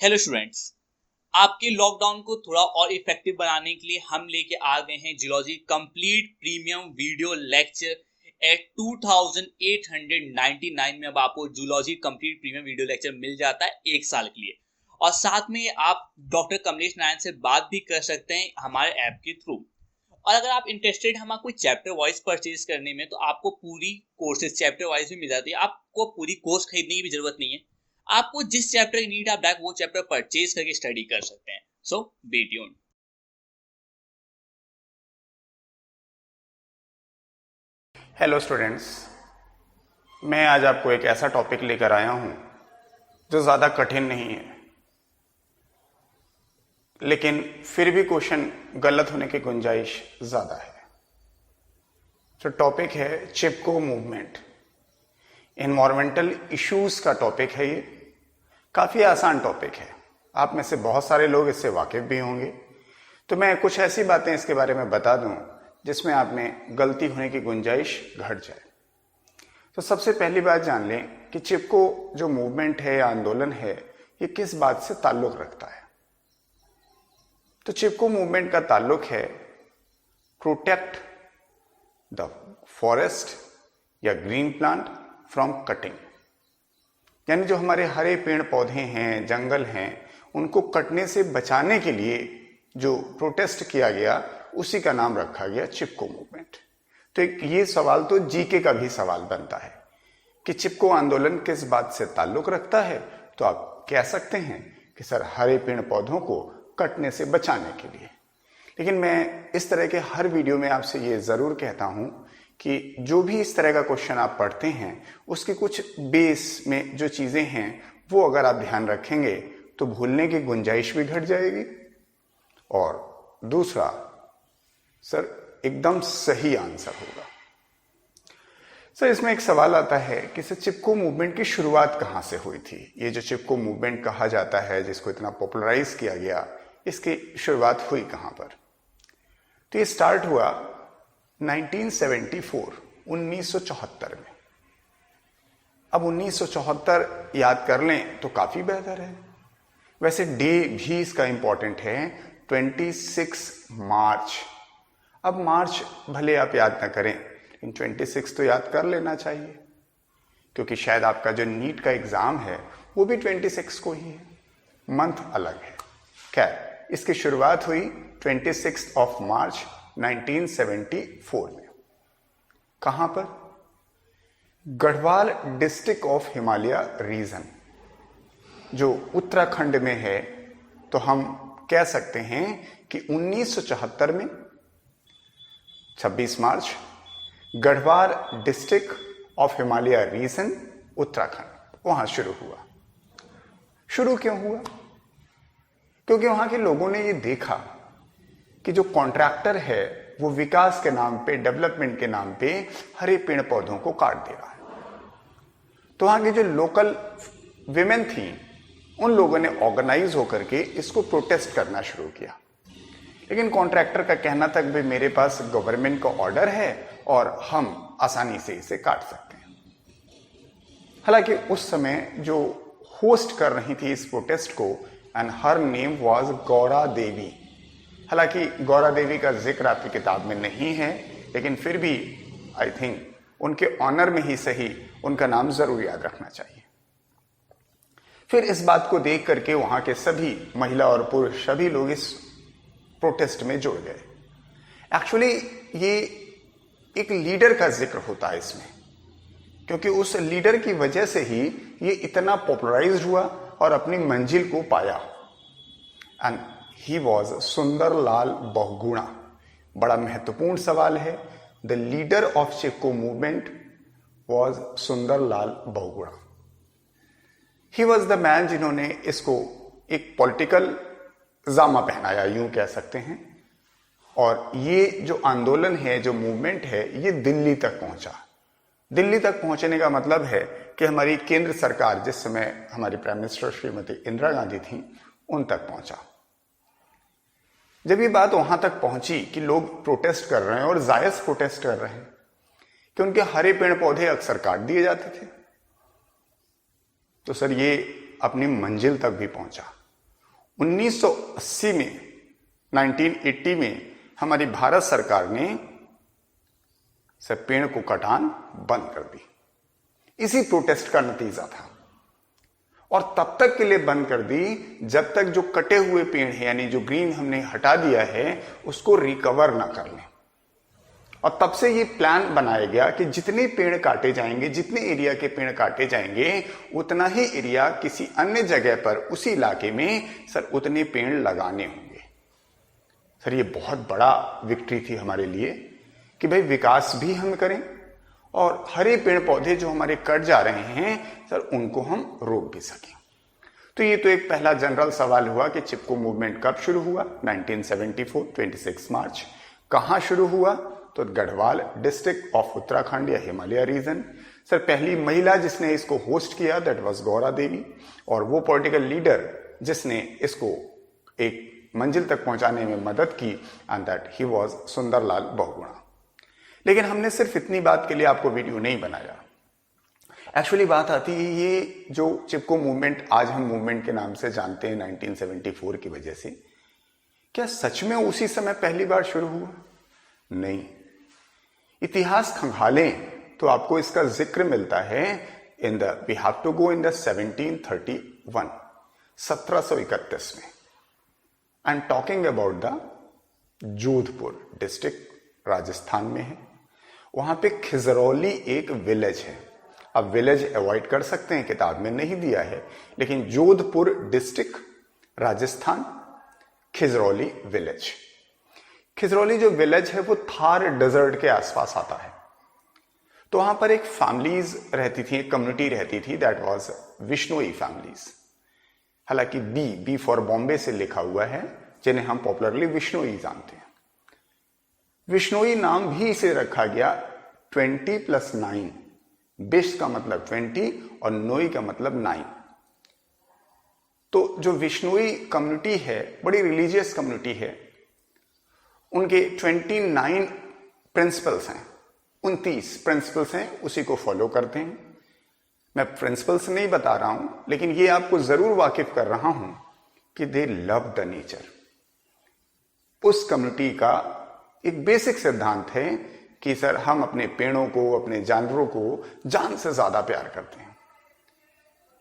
Hello students, आपके lockdown को थोड़ा और इफेक्टिव बनाने के लिए हम लेके आ गए हैं geology complete premium video lecture at 2899 में। अब आपको geology complete premium video lecture मिल जाता है 1 साल के लिए, और साथ में आप डॉक्टर कमलेश नारायण से बात भी कर सकते हैं हमारे ऐप के थ्रू। और अगर आप इंटरेस्टेड हैं हमारा कोई चैप्टर वाइज परचेज करने में, तो आपको पूरी कोर्सेज चैप्टर वाइज भी मिल जाती है। आपको पूरी कोर्स खरीदने की भी जरूरत नहीं है। आपको जिस चैप्टर की नीड है आप डायरेक्ट वो चैप्टर परचेज करके स्टडी कर सकते हैं। सो बी ट्यून्ड। हेलो स्टूडेंट्स, मैं आज आपको एक ऐसा टॉपिक लेकर आया हूं जो ज़्यादा कठिन नहीं है, लेकिन फिर भी क्वेश्चन गलत होने की गुंजाइश ज़्यादा है। तो टॉपिक है चिपको मूवमेंट। इन्वायरमेंटल इश्यूज का टॉपिक है। ये काफ़ी आसान टॉपिक है, आप में से बहुत सारे लोग इससे वाकिफ भी होंगे। तो मैं कुछ ऐसी बातें इसके बारे में बता दूं जिसमें आप में गलती होने की गुंजाइश घट जाए। तो सबसे पहली बात जान लें कि चिपको जो मूवमेंट है या आंदोलन है, ये किस बात से ताल्लुक रखता है। तो चिपको मूवमेंट का ताल्लुक है प्रोटेक्ट द फॉरेस्ट या ग्रीन प्लांट फ्रॉम कटिंग, यानी जो हमारे हरे पेड़ पौधे हैं, जंगल हैं, उनको कटने से बचाने के लिए जो प्रोटेस्ट किया गया उसी का नाम रखा गया चिपको मूवमेंट। तो एक ये सवाल तो जीके का भी सवाल बनता है कि चिपको आंदोलन किस बात से ताल्लुक रखता है। तो आप कह सकते हैं कि सर हरे पेड़ पौधों को कटने से बचाने के लिए। लेकिन मैं इस तरह के हर वीडियो में आपसे ये जरूर कहता हूं कि जो भी इस तरह का क्वेश्चन आप पढ़ते हैं उसके कुछ बेस में जो चीजें हैं वो अगर आप ध्यान रखेंगे तो भूलने की गुंजाइश भी घट जाएगी, और दूसरा सर एकदम सही आंसर होगा। सर इसमें एक सवाल आता है कि सर चिपको मूवमेंट की शुरुआत कहां से हुई थी। ये जो चिपको मूवमेंट कहा जाता है, जिसको इतना पॉपुलराइज किया गया, इसकी शुरुआत हुई कहां पर। तो ये स्टार्ट हुआ 1974 1974 में। अब 1974 याद कर लें तो काफी बेहतर है। वैसे डे भी इसका इंपॉर्टेंट है, 26 मार्च। अब मार्च भले आप याद ना करें, लेकिन 26 तो याद कर लेना चाहिए, क्योंकि शायद आपका जो नीट का एग्जाम है वो भी 26 को ही है, मंथ अलग है। खैर, इसकी शुरुआत हुई 26 ऑफ मार्च 1974 में। कहां पर? Garhwal district of Himalaya region, जो उत्तराखंड में है। तो हम कह सकते हैं कि 1974 में 26 March Garhwal district of Himalaya region Uttarakhand, वहां शुरू हुआ। शुरू क्यों हुआ? क्योंकि वहां के लोगों ने ये देखा कि जो कॉन्ट्रैक्टर है वो विकास के नाम पे, डेवलपमेंट के नाम पे हरे पेड़ पौधों को काट दे रहा है। तो वहां की जो लोकल विमेन थी, उन लोगों ने ऑर्गेनाइज होकर के इसको प्रोटेस्ट करना शुरू किया। लेकिन कॉन्ट्रैक्टर का कहना था कि मेरे पास गवर्नमेंट का ऑर्डर है और हम आसानी से इसे काट सकते हैं। हालांकि उस समय जो होस्ट कर रही थी इस प्रोटेस्ट को, and her name was Gaura Devi. हालांकि गौरा देवी का जिक्र आपकी किताब में नहीं है, लेकिन फिर भी आई थिंक उनके ऑनर में ही सही उनका नाम जरूर याद रखना चाहिए। फिर इस बात को देख करके वहां के सभी महिला और पुरुष सभी लोग इस प्रोटेस्ट में जुड़ गए। एक्चुअली ये एक लीडर का जिक्र होता है इसमें, क्योंकि उस लीडर की वजह से ही ये इतना पॉपुलराइज्ड हुआ और अपनी मंजिल को पाया। And he was Sundarlal Bahuguna. बड़ा महत्वपूर्ण सवाल है। The leader of Chipko movement was Sundarlal Bahuguna. He was the man जिन्होंने इसको एक पॉलिटिकल जामा पहनाया, यूं कह सकते हैं। और ये जो आंदोलन है, जो मूवमेंट है, ये दिल्ली तक पहुंचा। दिल्ली तक पहुंचने का मतलब है कि हमारी केंद्र सरकार, जिस समय हमारी प्राइम मिनिस्टर श्रीमती इंदिरा गांधी थी, उन तक पहुंचा। जब ये बात वहां तक पहुंची कि लोग प्रोटेस्ट कर रहे हैं और जायज प्रोटेस्ट कर रहे हैं कि उनके हरे पेड़ पौधे अक्सर काट दिए जाते थे, तो सर ये अपनी मंजिल तक भी पहुंचा। 1980 में 1980 में हमारी भारत सरकार ने पेड़ को कटान बंद कर दी। इसी प्रोटेस्ट का नतीजा था, और तब तक के लिए बंद कर दी जब तक जो कटे हुए पेड़ हैं, यानी जो ग्रीन हमने हटा दिया है, उसको रिकवर ना कर लें। और तब से ये प्लान बनाया गया कि जितने पेड़ काटे जाएंगे, जितने एरिया के पेड़ काटे जाएंगे, उतना ही एरिया किसी अन्य जगह पर उसी इलाके में उतने पेड़ लगाने होंगे। ये बहुत बड़ा विक्ट्री थी हमारे लिए कि भाई विकास भी हम करें और हरे पेड़ पौधे जो हमारे कट जा रहे हैं उनको हम रोक भी सकें। तो ये तो एक पहला जनरल सवाल हुआ कि चिपको मूवमेंट कब शुरू हुआ। 1974 26 मार्च। कहां शुरू हुआ? तो गढ़वाल डिस्ट्रिक्ट ऑफ उत्तराखंड या हिमालय रीजन। पहली महिला जिसने इसको होस्ट किया दैट वाज गौरा देवी, और वो पॉलिटिकल लीडर जिसने इसको एक मंजिल तक पहुंचाने में मदद की, and that he was Sundarlal Bahuguna. लेकिन हमने सिर्फ इतनी बात के लिए आपको वीडियो नहीं बनाया। एक्चुअली बात आती है, ये जो चिपको मूवमेंट आज हम मूवमेंट के नाम से जानते हैं 1974 की वजह से, क्या सच में उसी समय पहली बार शुरू हुआ? नहीं। इतिहास खंगालें तो आपको इसका जिक्र मिलता है in the we have to go in the 1731 में। I am talking about the Jodhpur district, Rajasthan में है। वहां पे खिजरौली एक विलेज है। अब विलेज अवॉइड कर सकते हैं, किताब में नहीं दिया है, लेकिन जोधपुर डिस्ट्रिक्ट, राजस्थान, खिजरौली विलेज। खिजरौली जो विलेज है वो थार डेजर्ट के आसपास आता है। तो वहां पर एक फैमिलीज रहती थी, एक कम्युनिटी रहती थी, दैट वाज विश्नोई फैमिलीज। हालांकि बी फॉर बॉम्बे से लिखा हुआ है, जिन्हें हम पॉपुलरली विश्नोई जानते हैं। विश्नोई नाम भी इसे रखा गया 20+9। बिश का मतलब 20 और नोई का मतलब 9। तो जो विश्नोई कम्युनिटी है बड़ी रिलीजियस कम्युनिटी है। उनके 29 प्रिंसिपल्स हैं, 29 प्रिंसिपल्स हैं, उसी को फॉलो करते हैं। मैं प्रिंसिपल्स नहीं बता रहा हूं, लेकिन ये आपको जरूर वाकिफ कर रहा हूं कि दे लव द नेचर। उस कम्युनिटी का एक बेसिक सिद्धांत है कि हम अपने पेड़ों को, अपने जानवरों को जान से ज्यादा प्यार करते हैं।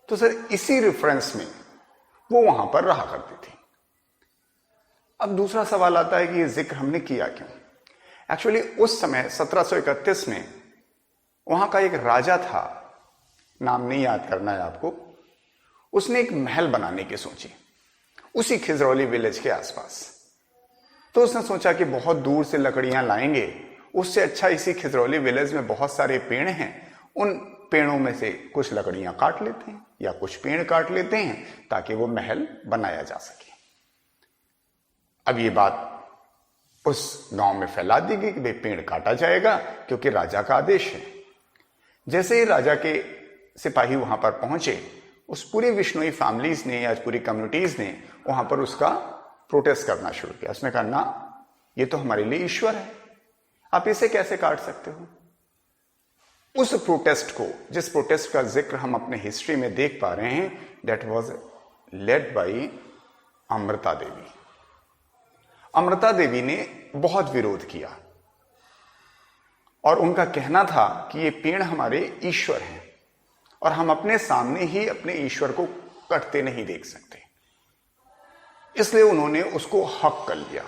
तो इसी रेफरेंस में वो वहां पर रहा करती थी। अब दूसरा सवाल आता है कि ये जिक्र हमने किया क्यों? एक्चुअली उस समय 1731 में वहां का एक राजा था, नाम नहीं याद करना है आपको। उसने एक महल बनाने की सोची उसी खिजरौली विलेज के आसपास। तो उसने सोचा कि बहुत दूर से लकड़ियां लाएंगे, उससे अच्छा इसी खिजरौली विलेज में बहुत सारे पेड़ हैं, उन पेड़ों में से कुछ लकड़ियां काट लेते हैं या कुछ पेड़ काट लेते हैं ताकि वो महल बनाया जा सके। अब ये बात उस गांव में फैला दी गई कि भाई पेड़ काटा जाएगा क्योंकि राजा का आदेश है। जैसे ही राजा के सिपाही वहां पर पहुंचे, उस पूरी विश्नोई फैमिलीज ने या पूरी कम्युनिटीज ने वहां पर उसका प्रोटेस्ट करना शुरू किया। उसने कहा ना, ये तो हमारे लिए ईश्वर है, आप इसे कैसे काट सकते हो? उस प्रोटेस्ट को, जिस प्रोटेस्ट का जिक्र हम अपने हिस्ट्री में देख पा रहे हैं, that was led by Amrita Devi. Amrita Devi ने बहुत विरोध किया और उनका कहना था कि ये पेड़ हमारे ईश्वर हैं और हम अपने सामने ही अपने ईश्वर को कटते नहीं देख सकते। इसलिए उन्होंने उसको हक कर लिया,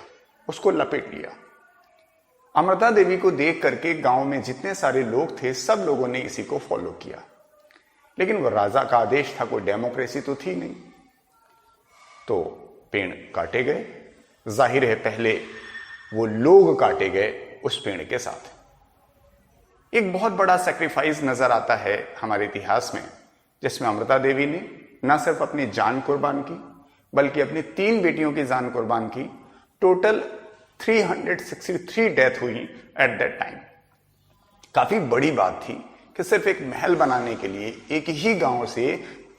उसको लपेट लिया। अमृता देवी को देख करके गांव में जितने सारे लोग थे, सब लोगों ने इसी को फॉलो किया। लेकिन वो राजा का आदेश था, कोई डेमोक्रेसी तो थी नहीं। तो पेड़ काटे गए। जाहिर है पहले वो लोग काटे गए उस पेड़ के साथ। एक बहुत बड़ा सैक्रिफाइस नजर आता है हमारे इतिहास में, जिसमें अमृता देवी ने न सिर्फ अपनी जान कुर्बान की बल्कि अपनी 3 बेटियों की जान कुर्बान की। टोटल 363 डेथ हुई एट दैट टाइम। काफी बड़ी बात थी कि सिर्फ एक महल बनाने के लिए एक ही गांव से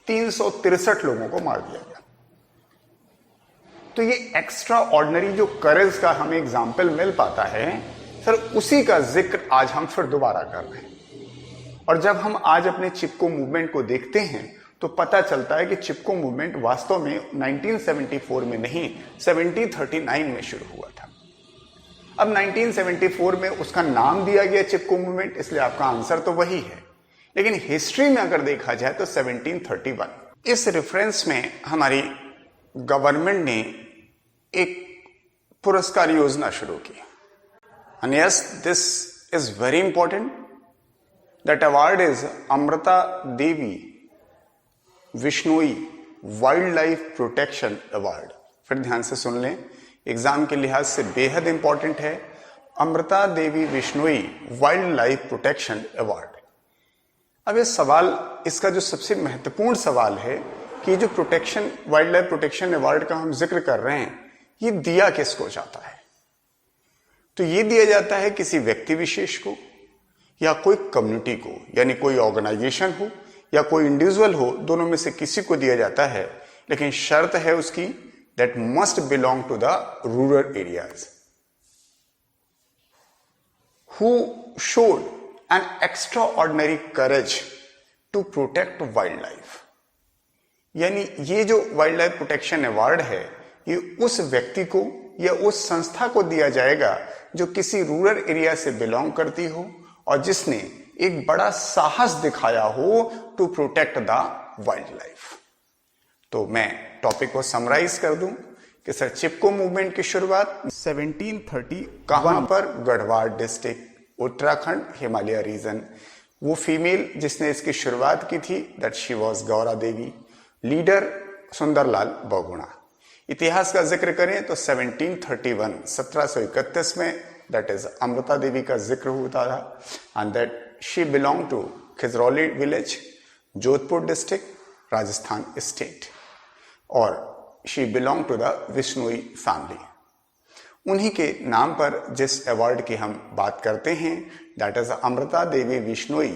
363 लोगों को मार दिया गया। तो ये एक्स्ट्रा ऑर्डिनरी जो करेज का हमें एग्जाम्पल मिल पाता है, सर उसी का जिक्र आज हम फिर दोबारा कर रहे हैं। और जब हम आज अपने चिपको मूवमेंट को देखते हैं तो पता चलता है कि चिपको मूवमेंट वास्तव में 1974 में नहीं 1739 में शुरू हुआ था। अब 1974 में उसका नाम दिया गया चिपको मूवमेंट, इसलिए आपका आंसर तो वही है, लेकिन हिस्ट्री में अगर देखा जाए तो 1731। इस रेफरेंस में हमारी गवर्नमेंट ने एक पुरस्कार योजना शुरू की। And yes, this is very important. That award is Amrita Devi Bishnoi wild life protection award. फिर ध्यान से सुन लें, एग्जाम के लिहाज से बेहद इंपॉर्टेंट है। Amrita Devi Bishnoi wild life protection award. अब ये सवाल, इसका जो सबसे महत्वपूर्ण सवाल है कि जो protection, wild life protection award का हम जिक्र कर रहे हैं, ये दिया किसको जाता है? तो ये दिया जाता है किसी व्यक्ति विशेष को या कोई कम्युनिटी को, यानी कोई ऑर्गेनाइजेशन हो या कोई इंडिविजुअल हो, दोनों में से किसी को दिया जाता है, लेकिन शर्त है उसकी that must belong to the rural areas, who showed an extraordinary courage to protect wild life. यानी ये जो वाइल्ड लाइफ प्रोटेक्शन अवार्ड है, ये उस व्यक्ति को या उस संस्था को दिया जाएगा जो किसी रूरल एरिया से बिलोंग करती हो और जिसने एक बड़ा साहस दिखाया हो to protect the wild life. तो मैं टॉपिक को समराइज कर दूं कि सर, चिपको मूवमेंट की शुरुआत 1730 कहां पर? Garhwal district, Uttarakhand, Himalaya region. वो फीमेल जिसने इसकी शुरुआत की थी, that she was Gaura Devi. Leader Sundarlal Bahuguna. इतिहास का जिक्र करें तो 1731 1731 में दैट इज अमृता देवी का जिक्र होता था and that she belong to Khejarli village, Jodhpur district, Rajasthan state, और she belong to the Bishnoi family. उन्हीं के नाम पर जिस अवार्ड की हम बात करते हैं, that is Amrita Devi Bishnoi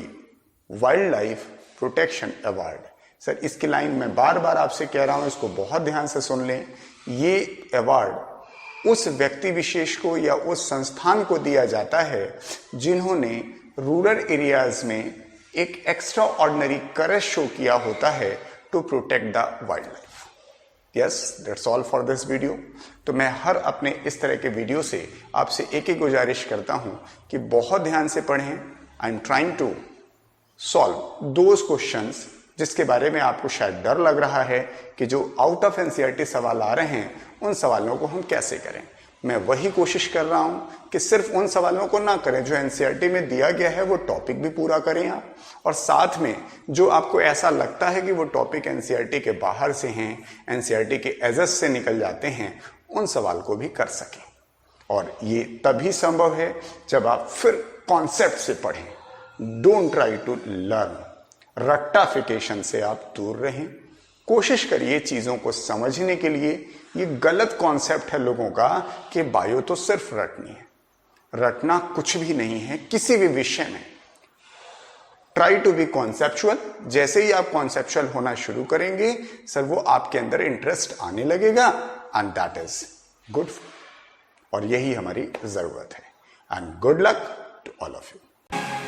wild life protection award. Sir, इसकी लाइन मैं बार बार आपसे कह रहा हूं, इसको बहुत ध्यान से सुन लें। ये अवार्ड उस व्यक्ति विशेष को या उस संस्थान को दिया जाता है जिन्होंने रूरल एरियाज में एक एक्स्ट्रा ऑर्डिनरी करेज शो किया होता है to protect the wild life. Yes, that's all for this video. तो मैं हर अपने इस तरह के वीडियो से आपसे एक ही गुजारिश करता हूं कि बहुत ध्यान से पढ़ें। I am trying to solve those questions जिसके बारे में आपको शायद डर लग रहा है कि जो आउट ऑफ एनसीईआरटी सवाल आ रहे हैं, उन सवालों को हम कैसे करें। मैं वही कोशिश कर रहा हूं कि सिर्फ उन सवालों को ना करें जो एनसीईआरटी में दिया गया है, वो टॉपिक भी पूरा करें आप, और साथ में जो आपको ऐसा लगता है कि वो टॉपिक एनसीईआरटी के बाहर से हैं, एनसीईआरटी के एजेस से निकल जाते हैं, उन सवाल को भी कर सकें। और ये तभी संभव है जब आप फिर कॉन्सेप्ट से पढ़ें। डोंट ट्राई टू लर्न, रट्टाफिकेशन से आप दूर रहें। कोशिश करिए चीजों को समझने के लिए। ये गलत कॉन्सेप्ट है लोगों का कि बायो तो सिर्फ रटनी है। रटना कुछ भी नहीं है किसी भी विषय में। Try to be conceptual. जैसे ही आप कॉन्सेप्चुअल होना शुरू करेंगे, सर, वो आपके अंदर इंटरेस्ट आने लगेगा एंड दैट इज गुड, और यही हमारी जरूरत है। And good luck to all of you.